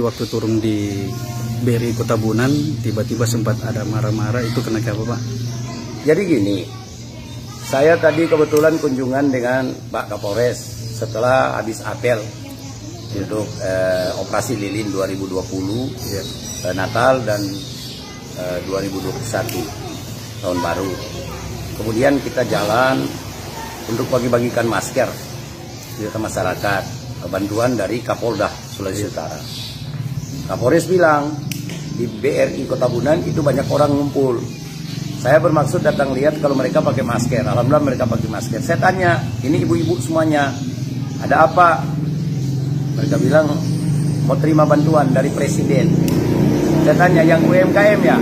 waktu turun di BRI Kota Bunan tiba-tiba sempat ada marah-marah, itu kenapa Pak? Jadi gini, saya tadi kebetulan kunjungan dengan Pak Kapolres setelah habis apel untuk operasi lilin 2020 ya, Natal dan 2021 tahun baru. Kemudian kita jalan untuk bagi-bagikan masker ke masyarakat, bantuan dari Kapolda Sulawesi Utara. Kapolres bilang di BRI Kota Bunan itu banyak orang ngumpul. Saya bermaksud datang lihat kalau mereka pakai masker. Alhamdulillah mereka pakai masker. Saya tanya, ini ibu-ibu semuanya, ada apa? Mereka bilang mau terima bantuan dari Presiden. Saya tanya, yang UMKM ya?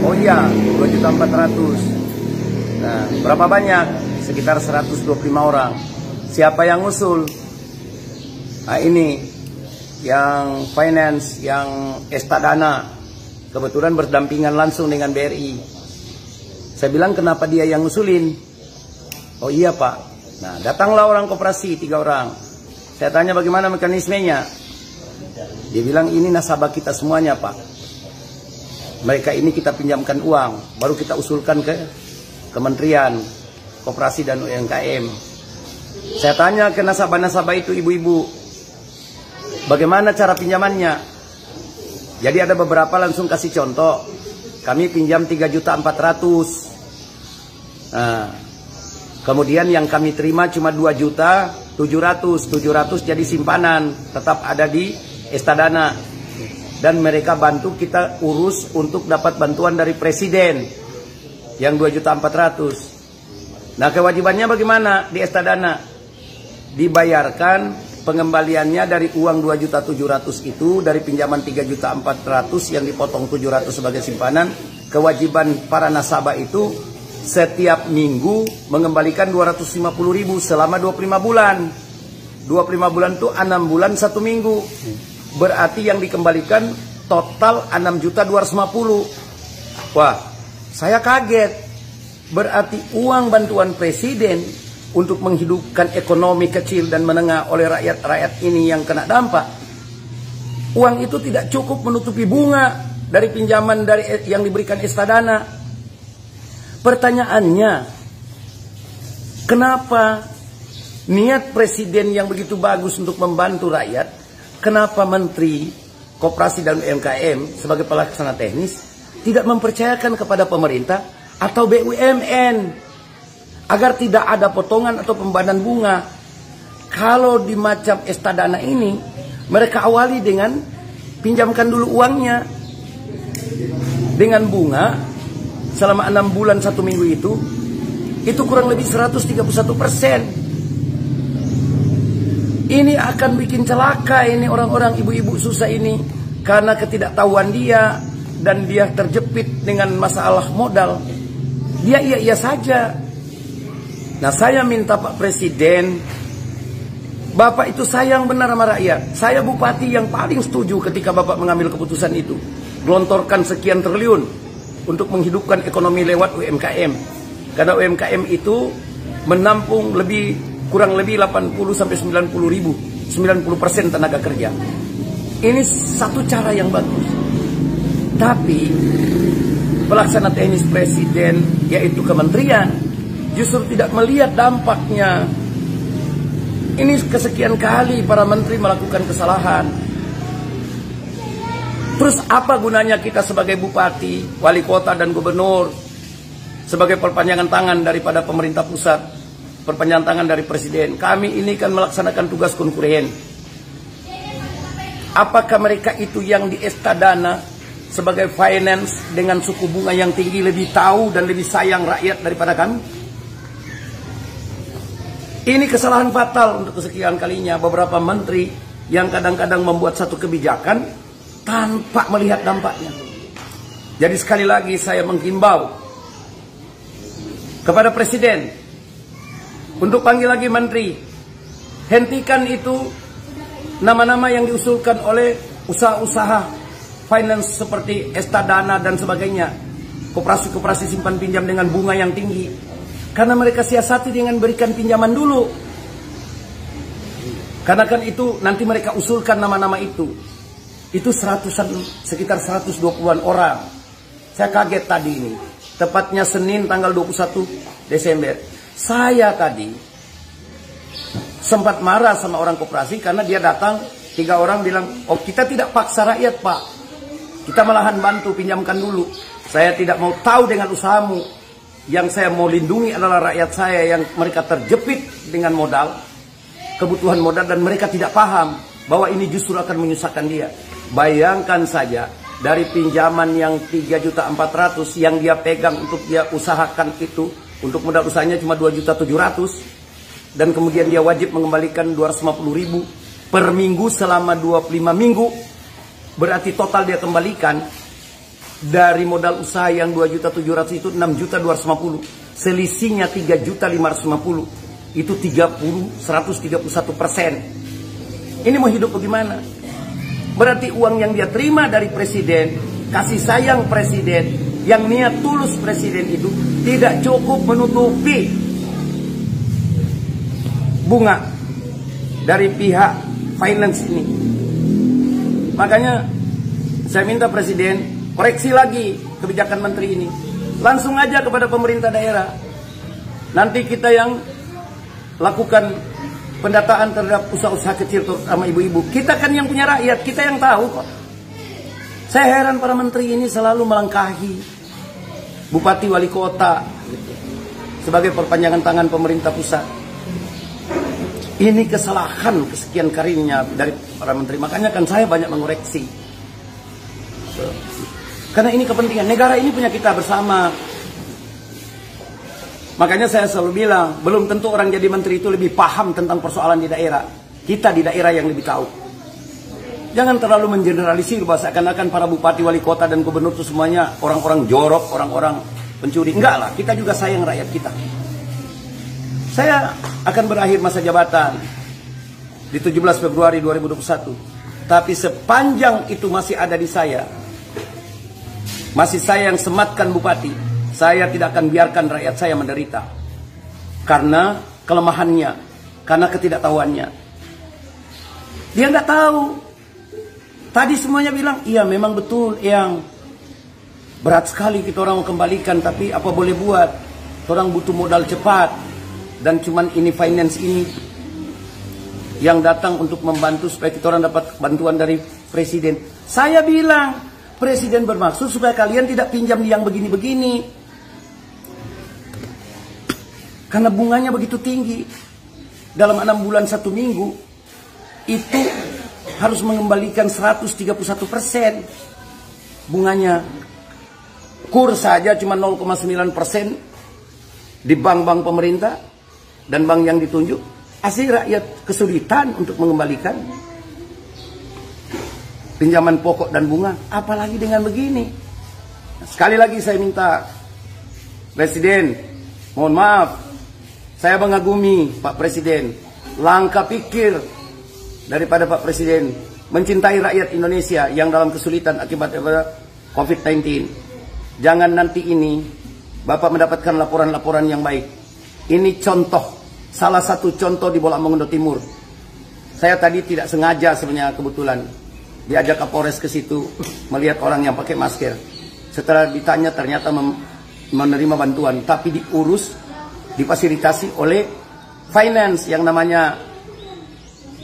Oh iya, 2.400.000. Nah, berapa banyak? Sekitar 125 orang. Siapa yang usul? Nah, ini yang finance, yang Estadana, kebetulan berdampingan langsung dengan BRI. Saya bilang, kenapa dia yang ngusulin? Oh iya Pak. Nah, datanglah orang koperasi 3 orang. Saya tanya bagaimana mekanismenya. Dia bilang, ini nasabah kita semuanya Pak. Mereka ini kita pinjamkan uang, baru kita usulkan ke Kementerian Koperasi dan UMKM. Saya tanya ke nasabah-nasabah itu, ibu-ibu, bagaimana cara pinjamannya? Jadi ada beberapa langsung kasih contoh. Kami pinjam 3.400.000. Nah, kemudian yang kami terima cuma 2.700.000. 700 jadi simpanan, tetap ada di Estadana. Dan mereka bantu kita urus untuk dapat bantuan dari Presiden yang 2.400.000. Nah, kewajibannya bagaimana di Estadana? Dibayarkan pengembaliannya dari uang 2.700.000 itu, dari pinjaman 3.400.000 yang dipotong 700 sebagai simpanan. Kewajiban para nasabah itu setiap minggu mengembalikan 250.000 selama 25 bulan. 25 bulan itu 6 bulan 1 minggu. Berarti yang dikembalikan total 6.250.000. Wah, saya kaget. Berarti uang bantuan Presiden untuk menghidupkan ekonomi kecil dan menengah oleh rakyat-rakyat ini yang kena dampak, uang itu tidak cukup menutupi bunga dari pinjaman yang diberikan Estadana. Pertanyaannya, kenapa niat Presiden yang begitu bagus untuk membantu rakyat, kenapa Menteri Koperasi dan UMKM sebagai pelaksana teknis tidak mempercayakan kepada pemerintah atau BUMN agar tidak ada potongan atau pembayaran bunga? Kalau di macam Estadana ini, mereka awali dengan pinjamkan dulu uangnya dengan bunga selama 6 bulan 1 minggu itu kurang lebih 131%. Ini akan bikin celaka ini orang-orang ibu-ibu susah ini karena ketidaktahuan dia, dan dia terjepit dengan masalah modal. Dia iya-iya saja. Nah, saya minta Pak Presiden, Bapak itu sayang benar sama rakyat. Saya bupati yang paling setuju ketika Bapak mengambil keputusan itu. Gelontorkan sekian triliun untuk menghidupkan ekonomi lewat UMKM. Karena UMKM itu menampung kurang lebih 80-90% tenaga kerja. Ini satu cara yang bagus. Tapi pelaksana teknis Presiden, yaitu kementerian, justru tidak melihat dampaknya. Ini kesekian kali para menteri melakukan kesalahan. Terus apa gunanya kita sebagai bupati, wali kota, dan gubernur sebagai perpanjangan tangan daripada pemerintah pusat, perpanjangan tangan dari Presiden? Kami ini kan melaksanakan tugas konkuren. Apakah mereka itu yang di Estadana sebagai finance dengan suku bunga yang tinggi lebih tahu dan lebih sayang rakyat daripada kami? Ini kesalahan fatal untuk kesekian kalinya beberapa menteri yang kadang-kadang membuat satu kebijakan tanpa melihat dampaknya. Jadi sekali lagi saya menghimbau kepada Presiden untuk panggil lagi menteri, hentikan itu nama-nama yang diusulkan oleh usaha-usaha finance seperti Estadana dan sebagainya, koperasi-koperasi simpan pinjam dengan bunga yang tinggi. Karena mereka siasati dengan berikan pinjaman dulu. Karena kan itu nanti mereka usulkan nama-nama itu. Itu sekitar 120-an orang. Saya kaget tadi ini. Tepatnya Senin tanggal 21 Desember. Saya tadi sempat marah sama orang koperasi karena dia datang, 3 orang bilang, oh kita tidak paksa rakyat Pak. Kita malahan bantu, pinjamkan dulu. Saya tidak mau tahu dengan usahamu. Yang saya mau lindungi adalah rakyat saya yang mereka terjepit dengan modal, kebutuhan modal, dan mereka tidak paham bahwa ini justru akan menyusahkan dia. Bayangkan saja, dari pinjaman yang 3.400.000 yang dia pegang untuk dia usahakan itu, untuk modal usahanya cuma 2.700.000, dan kemudian dia wajib mengembalikan 250.000 per minggu selama 25 minggu. Berarti total dia kembalikan dari modal usaha yang 2.700.000 itu 6.250.000. Selisihnya 3.550.000. Itu 131%. Ini mau hidup bagaimana? Berarti uang yang dia terima dari presiden, kasih sayang presiden, yang niat tulus presiden itu tidak cukup menutupi bunga dari pihak finance ini. Makanya saya minta presiden koreksi lagi kebijakan menteri ini. Langsung aja kepada pemerintah daerah. Nanti kita yang lakukan pendataan terhadap usaha-usaha kecil terutama ibu-ibu. Kita kan yang punya rakyat, kita yang tahu kok. Saya heran para menteri ini selalu melangkahi bupati wali kota gitu, sebagai perpanjangan tangan pemerintah pusat. Ini kesalahan kesekian kalinya dari para menteri. Makanya kan saya banyak mengoreksi. Karena ini kepentingan negara, ini punya kita bersama. Makanya saya selalu bilang, belum tentu orang jadi menteri itu lebih paham tentang persoalan di daerah. Kita di daerah yang lebih tahu. Jangan terlalu mengeneralisir bahwa seakan-akan para bupati, wali kota, dan gubernur itu semuanya orang-orang jorok, orang-orang pencuri. Enggak lah, kita juga sayang rakyat kita. Saya akan berakhir masa jabatan di 17 Februari 2021. Tapi sepanjang itu masih ada di saya, masih saya yang sematkan bupati, saya tidak akan biarkan rakyat saya menderita. Karena kelemahannya, karena ketidaktahuannya. Dia nggak tahu. Tadi semuanya bilang, iya memang betul yang berat sekali kita orang mau kembalikan, tapi apa boleh buat? Orang butuh modal cepat. Dan cuman ini finance ini yang datang untuk membantu supaya kita orang dapat bantuan dari presiden. Saya bilang, presiden bermaksud supaya kalian tidak pinjam yang begini-begini. Karena bunganya begitu tinggi. Dalam 6 bulan 1 minggu, itu harus mengembalikan 131% bunganya. Kur saja cuma 0,9% di bank-bank pemerintah dan bank yang ditunjuk. Asli rakyat kesulitan untuk mengembalikan pinjaman pokok dan bunga, apalagi dengan begini. Sekali lagi saya minta presiden, mohon maaf, saya mengagumi Pak Presiden, langkah pikir daripada Pak Presiden mencintai rakyat Indonesia yang dalam kesulitan akibat COVID-19. Jangan nanti ini Bapak mendapatkan laporan-laporan yang baik. Ini contoh, salah satu contoh di Bolamongondo Timur. Saya tadi tidak sengaja sebenarnya, kebetulan diajak Kapolres ke situ melihat orang yang pakai masker. Setelah ditanya ternyata menerima bantuan, tapi diurus, difasilitasi oleh finance yang namanya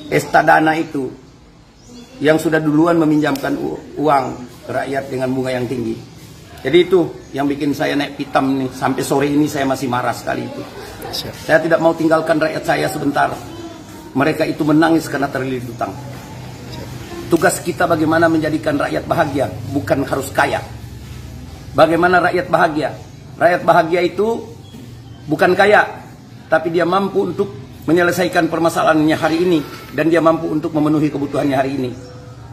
Estadana itu, yang sudah duluan meminjamkan uang ke rakyat dengan bunga yang tinggi. Jadi itu yang bikin saya naik pitam nih. Sampai sore ini saya masih marah sekali itu. Saya tidak mau tinggalkan rakyat saya sebentar. Mereka itu menangis karena terlilit utang. Tugas kita bagaimana menjadikan rakyat bahagia, bukan harus kaya. Bagaimana rakyat bahagia? Rakyat bahagia itu bukan kaya, tapi dia mampu untuk menyelesaikan permasalahannya hari ini, dan dia mampu untuk memenuhi kebutuhannya hari ini.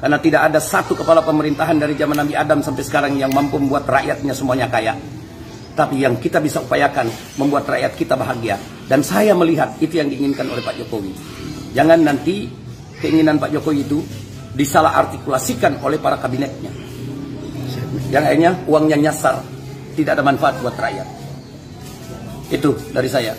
Karena tidak ada satu kepala pemerintahan dari zaman Nabi Adam sampai sekarang yang mampu membuat rakyatnya semuanya kaya. Tapi yang kita bisa upayakan, membuat rakyat kita bahagia. Dan saya melihat itu yang diinginkan oleh Pak Jokowi. Jangan nanti keinginan Pak Jokowi itu disalah artikulasikan oleh para kabinetnya. Yang akhirnya uangnya nyasar, tidak ada manfaat buat rakyat. Itu dari saya.